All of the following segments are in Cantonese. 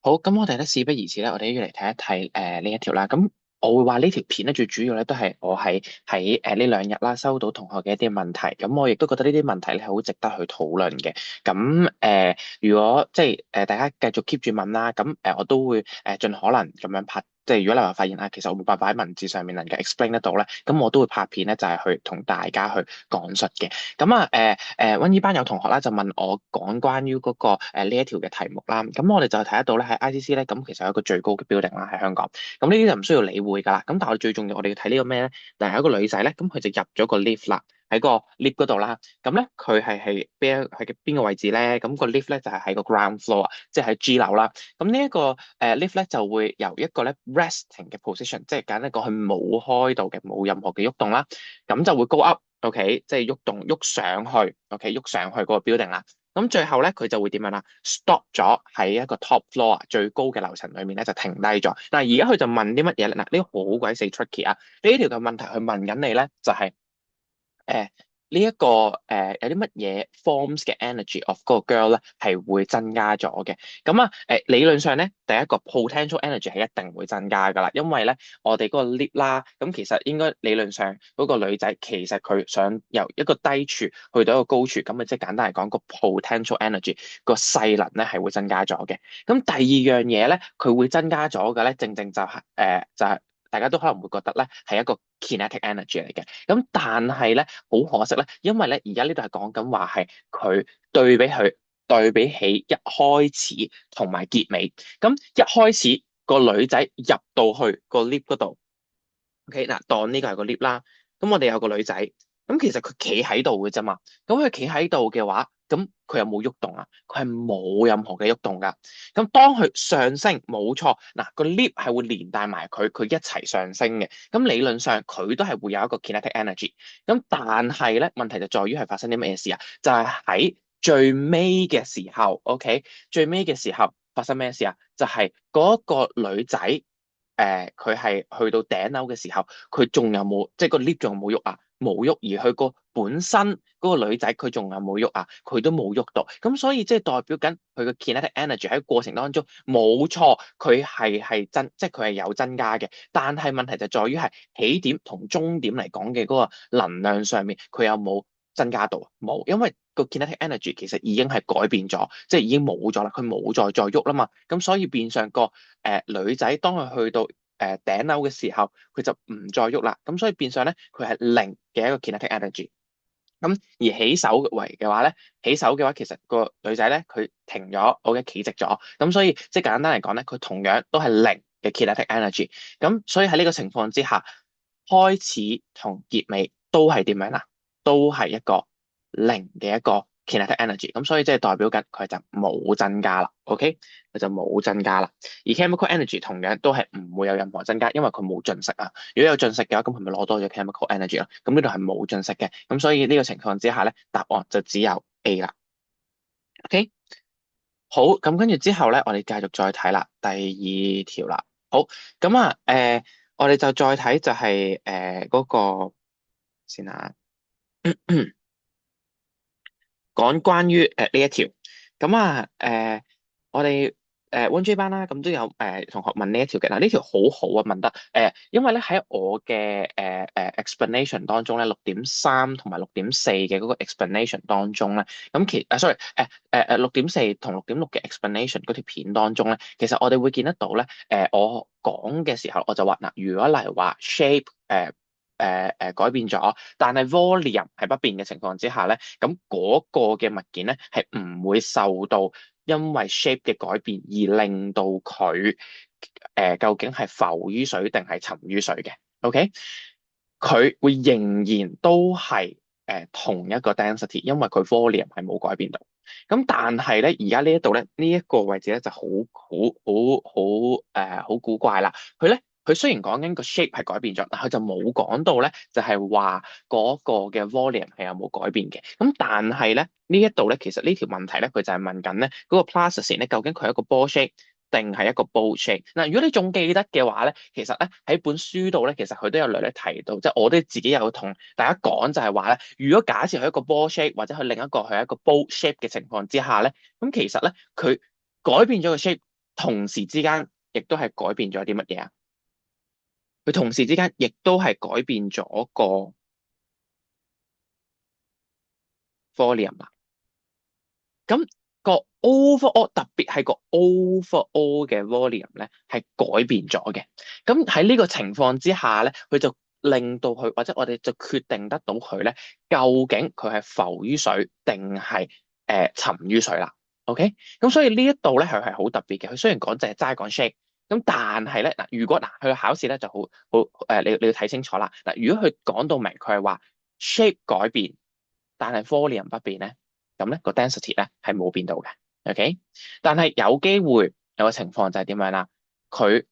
好，咁我哋咧事不宜遲咧，我哋要嚟睇一睇呢一條啦。咁我會話呢條片咧最主要咧都係我喺呢兩日啦收到同學嘅一啲問題，咁我亦都覺得呢啲問題咧係好值得去討論嘅。咁如果即係大家繼續 keep 住問啦，咁我都會盡可能咁樣拍。即係如果你話發現啊，其實我冇辦法喺文字上面能夠 explain 得到咧，咁我都會拍片咧，就係去同大家去講述嘅。咁啊，温依班有同學啦，就問我講關於嗰、個呢一條嘅題目啦。咁我哋就睇得到咧喺 ICC 咧，咁其實有一個最高嘅 building 啦喺香港。咁呢啲就唔需要理會㗎啦。咁但係我哋最重要，我哋要睇呢個咩咧？但係有一個女仔咧，咁佢就入咗個 lift 啦，喺個 lift 嗰度啦。咁咧佢係邊個位置咧？咁個 lift 咧就係喺個 ground floor 啊，即係喺 G 樓啦。咁呢一個lift 咧就會由一個咧 resting 嘅 position，即係簡單講佢冇開到嘅，冇任何嘅喐動啦，咁就會 go up。OK，即係喐上去，OK，喐上去嗰個 building 啦。咁最後咧，佢就會點樣啦？stop 咗喺一個 top floor 啊，最高嘅樓層裏面咧就停低咗。但係而家佢就問啲乜嘢咧？嗱，呢個好鬼死 tricky 啊！呢條嘅問題佢問緊你咧，就係、誒呢一個有啲乜嘢 forms 嘅 energy of 嗰個 girl 咧係會增加咗嘅。咁啊理論上咧，第一個 potential energy 係一定會增加㗎啦，因為咧我哋嗰個 lift 啦，咁其實應該理論上嗰個女仔其實佢想由一個低處去到一個高處，咁啊即係簡單嚟講個 potential energy 個勢能咧係會增加咗嘅。咁第二樣嘢咧，佢會增加咗嘅咧，正正就係大家都可能會覺得咧係一個 kinetic energy 嚟嘅。咁但係咧，好可惜咧，因為咧而家呢度係講緊話係佢對比起一開始同埋結尾，咁一開始個女仔入到去個 lift 嗰度，OK 嗱，當呢個係個 lift 啦，咁我哋有個女仔，咁其實佢企喺度嘅啫嘛，咁佢企喺度嘅話，咁佢有冇喐動啊？佢係冇任何嘅喐動噶。咁當佢上升，冇錯，嗱個 lift 係會連帶埋佢一齊上升嘅。咁理論上佢都係會有一個 kinetic energy。咁但係咧問題就在於係發生啲咩事啊？就係喺最尾嘅時候，OK，最尾嘅時候發生咩事啊？就係嗰個女仔，佢係去到頂樓嘅時候，佢仲有冇即係個 lift 仲有冇喐啊？冇喐，而佢個本身嗰個女仔佢仲有冇喐啊？佢都冇喐到，咁所以即係代表緊佢個 kinetic energy 喺過程當中冇錯，即係佢係有增加嘅，但係問題就在於係起點同終點嚟講嘅嗰個能量上面，佢有冇增加到啊？冇，因為個 kinetic energy 其實已經係改變咗，即係已經冇咗啦，佢冇再喐啦嘛，咁所以變相個女仔當佢去到頂樓嘅時候，佢就唔再喐啦，咁所以變相咧佢係零嘅一個 kinetic energy。咁而起手為嘅話咧，起手嘅話其實個女仔咧佢停咗，我嘅企直咗，咁所以即係簡單嚟講咧，佢同樣都係零嘅 kinetic energy。咁所以喺呢個情況之下，開始同結尾都係點樣啊？都係一個零嘅一個 kinetic energy。咁所以即係代表緊佢就冇增加啦，OK？佢就冇增加啦。而 chemical energy 同樣都係唔會有任何增加，因為佢冇進食啊。如果有進食嘅話，咁佢咪攞多咗 chemical energy 咯。咁呢度係冇進食嘅，咁所以呢個情況之下咧，答案就只有 A 啦。OK，好，咁跟住之後咧，我哋繼續再睇啦，第二條啦。好，咁啊，我哋就再睇就係嗰個先啊。講關於呢一條，咁啊我哋温 J 班啦，咁都有同學問呢一條嘅。嗱，呢條好好啊，問得因為咧喺我嘅explanation 當中咧，6.3同埋6.4嘅嗰個 explanation 當中咧，咁sorry 6.4同6.6嘅 explanation 嗰條片當中咧，其實我哋會見得到咧，我講嘅時候我就話嗱，如果例如話 shape 改變咗，但係 volume 係不變嘅情況之下咧，咁嗰個嘅物件咧係唔會受到因為 shape 嘅改變而令到佢究竟係浮於水定係沉於水嘅，OK？佢會仍然都係同一個 density，因為佢 volume 係冇改變到。咁但係咧，而家呢一度咧，呢一個位置咧就好古怪啦。佢雖然講緊個 shape 係改變咗，但佢就冇講到咧，就係話嗰個嘅 volume 係有冇改變嘅。咁但係咧，呢一度咧，其實呢條問題咧，佢就係問緊咧嗰個 plasticine 咧，究竟佢係一個 ball shape 定係一個 bowl shape？嗱，如果你仲記得嘅話咧，其實咧喺本書度咧，其實佢都有略略提到，即係我都自己有同大家講就係話咧，如果假設佢一個 ball shape 或者佢另一個係一個 bowl shape 嘅情況之下咧，咁其實咧佢改變咗個 shape。同時之間亦都係改變咗啲乜嘢啊？佢同時之間亦都係改變咗個 volume 啦。咁個 overall 特別係個 overall 嘅 volume 咧係改變咗嘅。咁喺呢個情況之下咧，佢就令到佢或者我哋就決定得到佢咧，究竟佢係浮於水定係沉於水啦。OK，咁所以呢一度咧佢係好特別嘅。佢雖然講就係齋講 shape，咁但係咧嗱，如果嗱佢考試咧就好你要睇清楚啦。嗱，如果佢講到明佢係話 shape 改變，但係 volume 不變咧。咁咧個 density 咧係冇變到嘅，OK？但係有機會有個情況就係點樣啦？佢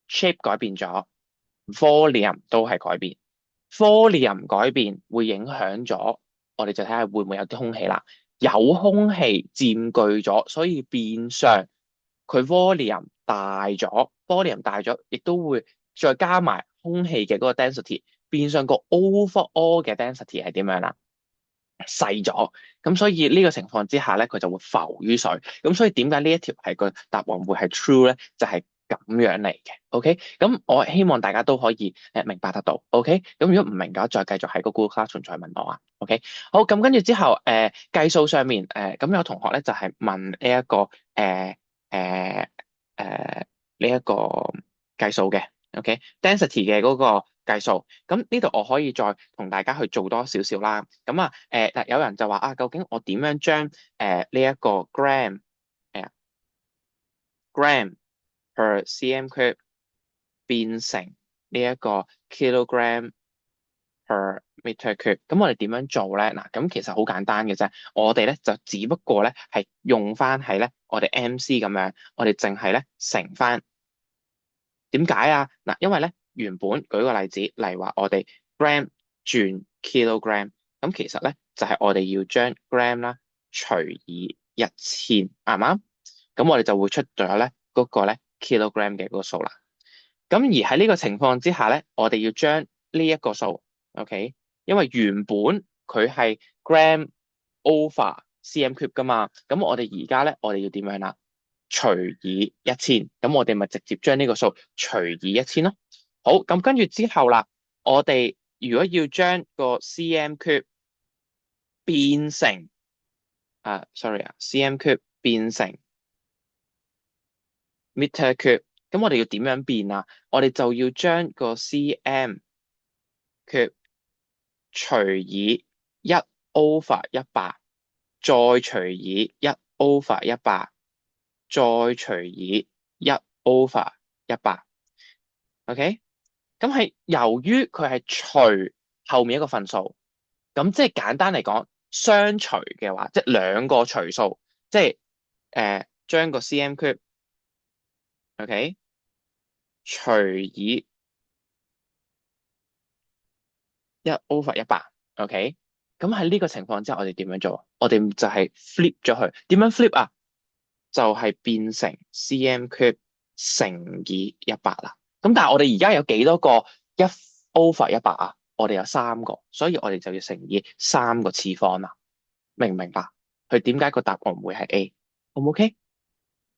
shape 改變咗，volume 都係改變，volume 改變會影響咗，我哋就睇下會唔會有啲空氣啦。有空氣佔據咗，所以變相佢 volume 大咗，volume 大咗，亦都會再加埋空氣嘅嗰個 density，變相個 overall 嘅 density 係點樣啦？細咗，咁所以呢個情況之下咧，佢就會浮於水。咁所以點解呢一條係個答案會係 true 咧？就係咁樣嚟嘅。OK，咁我希望大家都可以明白得到。OK，咁如果唔明嘅話，再繼續喺個 Google Classroom 再問我啊。OK，好，咁跟住之後計數上面咁有同學咧就係問呢一個呢一個計數嘅。OK，density 嘅嗰個計數，咁呢度我可以再同大家去做多少少啦。咁啊，嗱有人就話啊，究竟我點樣將呢一個 gram per cm cube 變成呢一個 kilogram per meter cube？咁我哋點樣做咧？嗱，咁其實好簡單嘅啫。我哋咧就只不過咧係用翻係咧我哋 MC 咁樣，我哋淨係咧乘翻。點解啊？嗱，因為咧原本舉個例子，例如話我哋 gram 轉 kilogram，咁其實咧就係我哋要將 gram 啦除以1000，啱唔啱？咁我哋就會出咗咧嗰個咧 kilogram 嘅嗰個數啦。咁而喺呢個情況之下咧，我哋要將呢一個數，OK，因為原本佢係 gram over cm cube 噶嘛，咁我哋而家咧我哋要點樣啦？除以1000，咁我哋咪直接將呢個數除以1000咯。好，咁跟住之後啦，我哋如果要將個 cm cube 變成cm cube 變成 meter cube，咁我哋要點樣變啊？我哋就要將個 cm cube 除以1/100，再除以1/100，再除以1/100。OK，咁係由於佢係除後面一個份數，咁即係簡單嚟講，相除嘅話，即係兩個除數，即係將個 cm cube，OK，除以1/100，OK，咁喺呢個情況之下，我哋點樣做？我哋就係 flip 咗佢。點樣 flip 啊？就係變成 cm cube 乘以100啦。咁但係我哋而家有幾多個1/100啊？我哋有3個，所以我哋就要乘以3個次方啦。明唔明白？佢點解個答案唔會係 A？好唔 OK？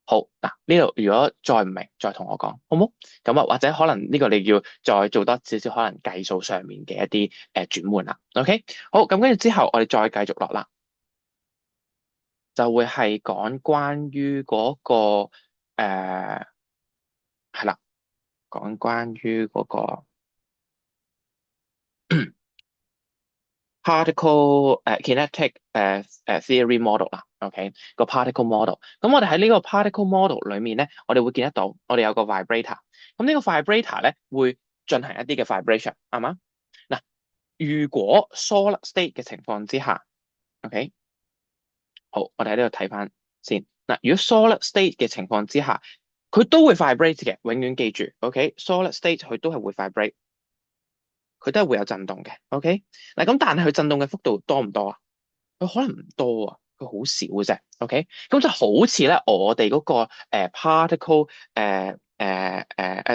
好嗱，呢度如果再唔明，再同我講，好唔好？咁啊，或者可能呢個你要再做多少少可能計數上面嘅一啲轉換啦。OK，好，咁跟住之後，我哋再繼續落啦，就會係講關於嗰個係啦，講關於嗰個 particle kinetic theory model 啦。OK，個 particle model。咁我哋喺呢個 particle model 裏面咧，我哋會見得到，我哋有個 vibrator。咁呢個 vibrator 咧會進行一啲嘅 vibration，啱嘛？嗱，如果 solid state 嘅情況之下，OK，好，我哋喺呢度睇翻先。嗱，如果 solid state 嘅情況之下，佢都會 vibrate 嘅，永遠記住，OK，solid state 佢都係會 vibrate。佢都係會有震動嘅，OK？嗱咁，但係佢震動嘅幅度多唔多啊？佢可能唔多啊，佢好少嘅啫，OK？咁就好似咧，我哋嗰個particle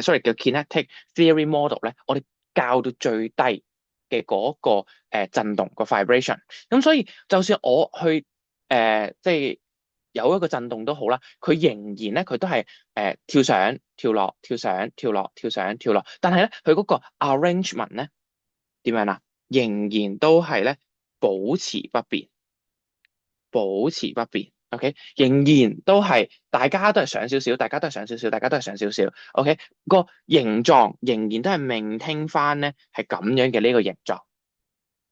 sorry 叫 kinetic theory model 咧，我哋校到最低嘅嗰個震動個 vibration。咁所以就算我去即係有一個震動都好啦，佢仍然咧佢都係跳上跳落跳上跳落跳上跳落，但係咧佢嗰個 arrangement 咧點樣啊？仍然都係咧保持不變。保持不變，OK，仍然都係大家都係上少少，大家都係上少少，大家都係上少少，OK，個形狀仍然都係 maintain 翻咧係咁樣嘅呢個形狀。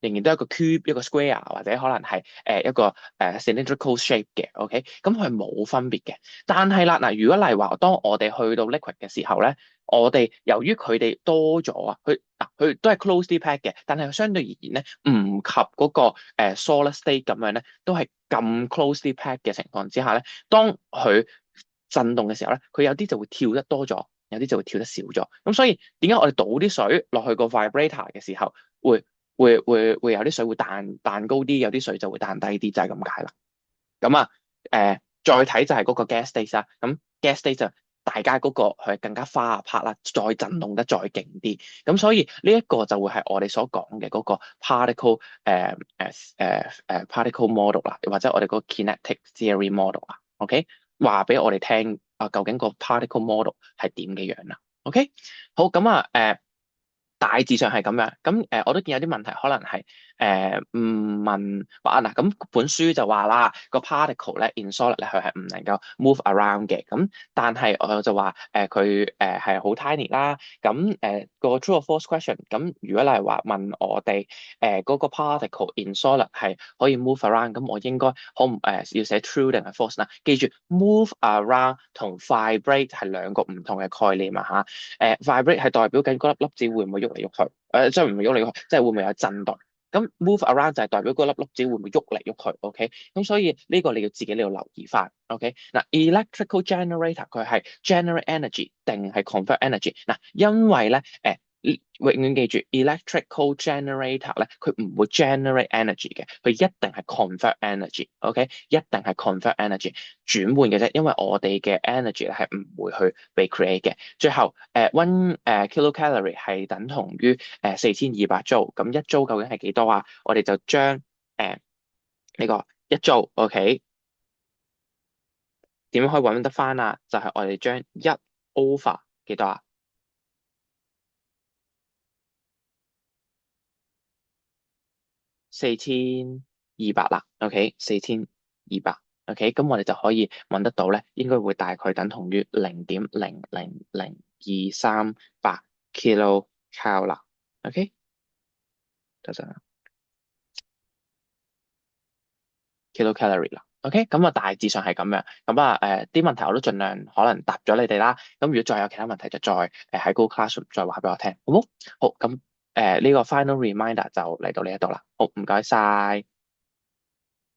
仍然都係一個 cube 一個 square 或者可能係一個cylindrical shape 嘅，OK，咁佢係冇分別嘅。但係啦，嗱，如果例如話，當我哋去到 liquid 嘅時候咧，我哋由於佢哋多咗啊，佢都係 closely packed 嘅，但係相對而言咧，唔及嗰個solid state 咁樣咧，都係咁 closely packed 嘅情況之下咧，當佢震動嘅時候咧，佢有啲就會跳得多咗，有啲就會跳得少咗。咁所以點解我哋倒啲水落去個 vibrator 嘅時候會有啲水會彈高啲，有啲水就會彈低啲，就係咁解啦。咁啊，再睇就係嗰個 gas state 啦。咁 gas state 就大家嗰個係更加花 apart 啦，再震動得再勁啲。咁所以呢一個就會係我哋所講嘅嗰個 particle particle model 啦，或者我哋嗰個 kinetic theory model 啦。OK，話俾我哋聽啊，究竟個 particle model 係點嘅樣啦？OK，好咁啊，大致上係咁樣，咁我都見有啲問題，可能係問話嗱，咁本書就話啦，個 particle 咧 in solid 咧佢係唔能夠 move around 嘅，咁但係我就話佢係好 tiny 啦，咁個 true or false question，咁如果你係話問我哋嗰個 particle in solid 係可以 move around，咁我應該要寫 true 定係 false 啦？記住 move around 同 vibrate 係兩個唔同嘅概念啊嚇，vibrate 係代表緊嗰粒粒子會唔會喐嚟喐去，即係唔係喐嚟喐去，即係會唔會有震動？咁 move around 就係代表嗰粒粒子會唔會喐嚟喐去，OK？咁所以呢個你要自己要留意翻，OK？嗱，electrical generator 佢係 generate energy 定係 convert energy？嗱，因為咧永遠記住 electrical generator 咧，佢唔會 generate energy 嘅，佢一定係 convert energy，OK？一定係 convert energy 轉換嘅啫，因為我哋嘅 energy 咧係唔會去被 create 嘅。最後one kilocalorie 係等同於4200 joule，咁一 joule 究竟係幾多啊？我哋就將呢個一 joule OK 點樣可以揾得翻啊？就係我哋將一 over 幾多啊？4200啦，OK，4200，OK，咁我哋就可以揾得到咧，應該會大概等同於0.0000238 kcal 啦，OK，得陣啦，kilocalorie 啦，OK，咁啊大致上係咁樣，咁啊啲問題我都盡量可能答咗你哋啦，咁如果再有其他問題就再喺Google Classroom 再話俾我聽，好冇？好，咁呢個 final reminder 就嚟到呢一度啦，好，唔該晒。